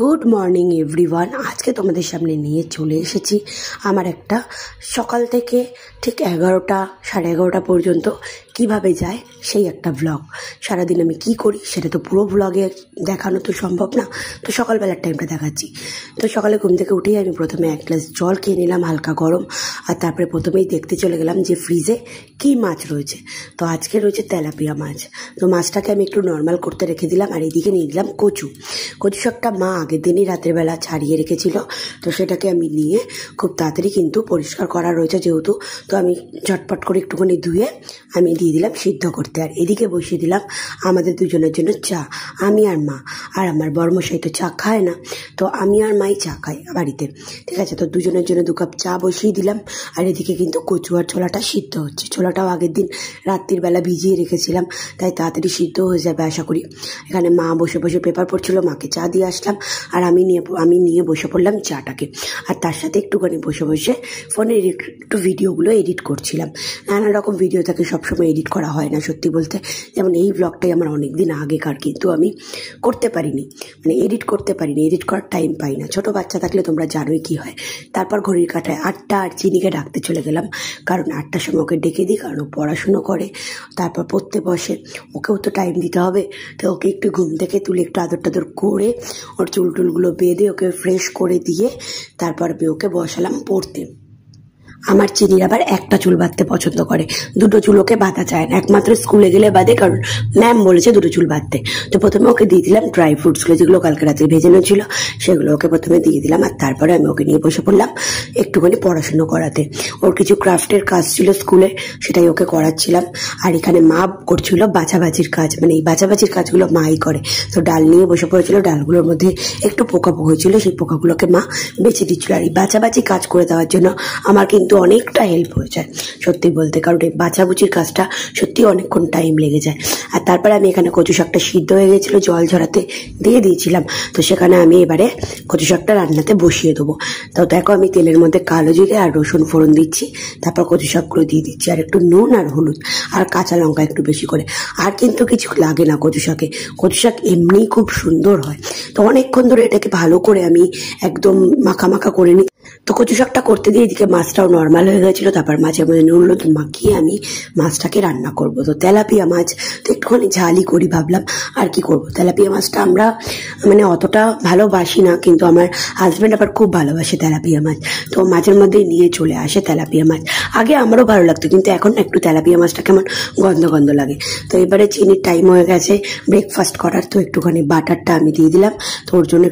Good morning everyone. আজকে তোমাদের সামনে নিয়ে চলে এসেছি আমার একটা সকাল থেকে ঠিক 11টা সাড়ে 11টা পর্যন্ত কিভাবে যায় সেই একটা ব্লগ। সারাদিন আমি কি করি সেটা তো পুরো ব্লগে দেখানো তো সম্ভব না, তো সকালবেলার টাইমটা দেখাচ্ছি। তো সকালে ঘুম থেকে উঠেই আমি প্রথমে এক গ্লাস জল খেয়ে নিলাম হালকা গরম, আর তারপরে প্রথমেই দেখতে চলে গেলাম যে ফ্রিজে কি মাছ রয়েছে। তো আজকে রয়েছে তেলাপিয়া মাছ। তো মাছটাকে আমি একটু নর্মাল করতে রেখে দিলাম, আর এদিকে নিয়ে দিলাম কচু শাকটা মা আগের দিনই রাতের বেলা ছাড়িয়ে রেখেছিল। তো সেটাকে আমি নিয়ে খুব তাড়াতাড়ি কিন্তু পরিষ্কার করা রয়েছে যেহেতু, তো আমি ঝটপট করে একটুখানি ধুয়ে আমি দিয়ে দিলাম সিদ্ধ করতে। আর এদিকে বসিয়ে দিলাম আমাদের দুজনের জন্য চা। আমি আর মা, আর আমার বর্মশাই তো চা খায় না, তো আমি আর মাই চা খাই বাড়িতে, ঠিক আছে। তো দুজনের জন্য 2 কাপ চা বসিয়ে দিলাম। আর এদিকে কিন্তু কচু আর ছোলাটা সিদ্ধ হচ্ছে। ছোলাটাও আগের দিন রাত্রির বেলা ভিজিয়ে রেখেছিলাম, তাই তাড়াতাড়ি সিদ্ধ হয়ে যাবে আশা করি। এখানে মা বসে বসে পেপার পড়ছিল, মাকে চা দিয়ে আসলাম, আর আমি নিয়ে বসে পড়লাম চাটাকে। আর তার সাথে একটুখানি বসে বসে ফোনে একটু ভিডিওগুলো এডিট করছিলাম। নানা রকম ভিডিও থাকে, সবসময় এডিট করা হয় না সত্যি বলতে। যেমন এই ব্লগটাই আমার অনেক দিন আগেকার, কিন্তু আমি করতে পারিনি, মানে এডিট করতে পারিনি, এডিট করার টাইম পাই না। ছোটো বাচ্চা থাকলে তোমরা জানোই কি হয়। তারপর ঘড়ির কাঁটায় 8টা, আর চিনিকে ডাকতে চলে গেলাম, কারণ 8টার সময় ওকে ডেকে দিই, কারণ ও পড়াশুনো করে, তারপর পড়তে বসে, ওকেও তো টাইম দিতে হবে। তো ওকে একটু ঘুম থেকে তুলে একটু আদর টাদর করে ওর চুলটুলগুলো বেঁধে ওকে ফ্রেশ করে দিয়ে তারপর আমি ওকে বসালাম পড়তে। আমার চিনির আবার একটা চুল বাঁধতে পছন্দ করে, 2টো চুল ওকে বাঁধা চায় না, একমাত্র স্কুলে গেলে বাঁধে, কারণ ম্যাম বলেছে 2টো চুল বাঁধতে। তো প্রথমে ওকে দিয়ে দিলাম ড্রাই ফ্রুটসগুলো, যেগুলো কালকে রাত্রে ভেজানো ছিল সেগুলো ওকে প্রথমে দিয়ে দিলাম। আর তারপরে আমি ওকে নিয়ে বসে পড়লাম একটুখানি পড়াশুনো করাতে। ওর কিছু ক্রাফটের কাজ ছিল স্কুলে, সেটাই ওকে করাচ্ছিলাম। আর এখানে মা করছিল বাছাবাছির কাজ, মানে এই বাছাবাছির কাজগুলো মাই করে। তো ডাল নিয়ে বসে পড়েছিল, ডালগুলোর মধ্যে একটু পোকা হয়েছিল, সেই পোকাগুলোকে মা বেছে দিচ্ছিল। আর এই বাছাবাছি কাজ করে দেওয়ার জন্য আমার কিন্তু অনেকটা হেল্প হয়ে যায় সত্যি বলতে, কারণ এই বাছাবুচির কাজটা সত্যি অনেকক্ষণ টাইম লেগে যায়। আর তারপরে আমি এখানে কচু শাকটা সিদ্ধ হয়ে গেছিল, জল ঝরাতে দিয়ে দিয়েছিলাম, তো সেখানে আমি এবারে কচু শাকটা রান্নাতে বসিয়ে দেবো। তো দেখো আমি তেলের মধ্যে কালো জিরে আর রসুন ফোড়ন দিচ্ছি, তারপর কচু শাকগুলো দিয়ে দিচ্ছি, আর একটু নুন আর হলুদ আর কাঁচা লঙ্কা একটু বেশি করে। আর কিন্তু কিছু লাগে না কচু শাকে, কচু শাক এমনিই খুব সুন্দর হয়। তো অনেকক্ষণ ধরে এটাকে ভালো করে আমি একদম মাখা মাখা করে নিই। তো কচু শাকটা করতে গিয়ে এদিকে মাছটাও নর্মাল হয়ে গেছিল, তারপর মাছের মধ্যে নুন হলুদ মাখিয়ে আমি মাছটাকে রান্না করব। তো তেলাপিয়া মাছ তো একটুখানি ঝালই করি ভাবলাম, আর কি করব। তেলাপিয়া মাছটা আমরা মানে অতটা ভালোবাসি না, কিন্তু আমার হাজব্যান্ড আবার খুব ভালোবাসে তেলাপিয়া মাছ, তো মাছের মধ্যে নিয়ে চলে আসে তেলাপিয়া মাছ। আগে আমারও ভালো লাগতো, কিন্তু এখন একটু তেলাপিয়া মাছটা কেমন গন্ধ গন্ধ লাগে। তো এবারে চিনির টাইম হয়ে গেছে ব্রেকফাস্ট করার, তো একটুখানি বাটারটা আমি দিয়ে দিলাম। তো ওর জন্য